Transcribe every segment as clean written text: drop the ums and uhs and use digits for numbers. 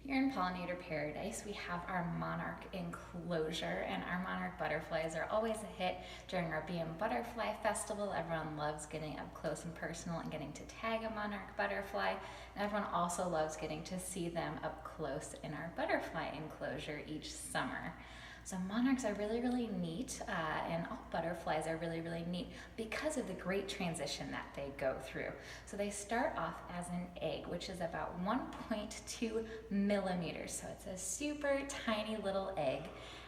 Here in Pollinator Paradise, we have our Monarch enclosure, and our Monarch butterflies are always a hit during our Bee and Butterfly Festival. Everyone loves getting up close and personal and getting to tag a Monarch butterfly, and everyone also loves getting to see them up close in our butterfly enclosure each summer. So monarchs are really, really neat, and all butterflies are really, really neat because of the great transition that they go through. So they start off as an egg, which is about 1.2 millimeters. So it's a super tiny little egg.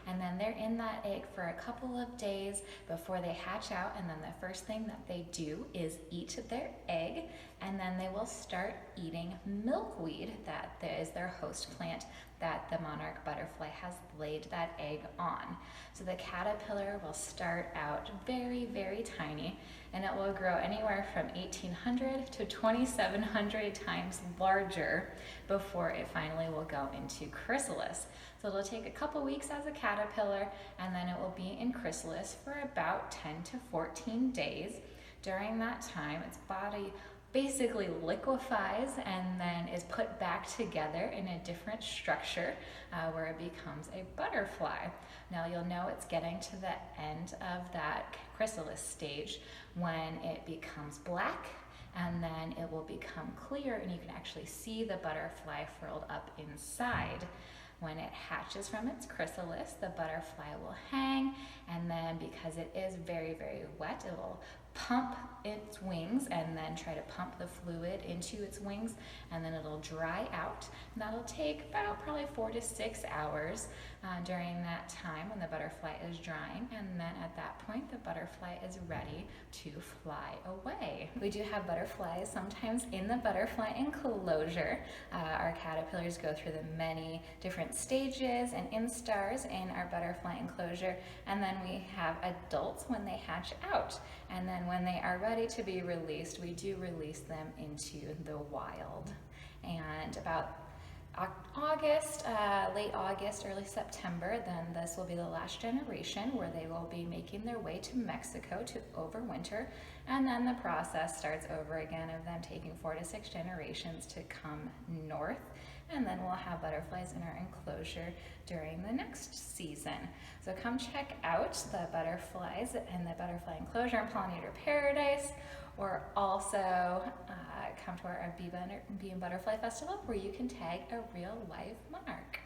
And then they're in that egg for a couple of days before they hatch out, and then the first thing that they do is eat their egg, and then they will start eating milkweed, that is their host plant that the monarch butterfly has laid that egg on. So the caterpillar will start out very, very tiny, and it will grow anywhere from 1,800 to 2,700 times larger before it finally will go into chrysalis. So it'll take a couple weeks as a caterpillar, and then it will be in chrysalis for about 10 to 14 days. During that time, its body basically liquefies and then is put back together in a different structure where it becomes a butterfly. Now you'll know it's getting to the end of that chrysalis stage when it becomes black, and then it will become clear and you can actually see the butterfly furled up inside. When it hatches from its chrysalis, the butterfly will hang, and then because it is very, very wet, it will pump its wings and then try to pump the fluid into its wings, and then it'll dry out. And that'll take about probably 4 to 6 hours during that time when the butterfly is drying, and then at that point the butterfly is ready to fly away. We do have butterflies sometimes in the butterfly enclosure. Our caterpillars go through the many different stages and instars in our butterfly enclosure, and then we have adults when they hatch out, and then when they are ready to be released, we do release them into the wild. And about August, late August, early September, then this will be the last generation where they will be making their way to Mexico to overwinter, and then the process starts over again of them taking 4 to 6 generations to come north, and then we'll have butterflies in our enclosure during the next season. So come check out the butterflies in the butterfly enclosure in Pollinator Paradise, or also come to our Bee and Butterfly Festival where you can tag a real live monarch.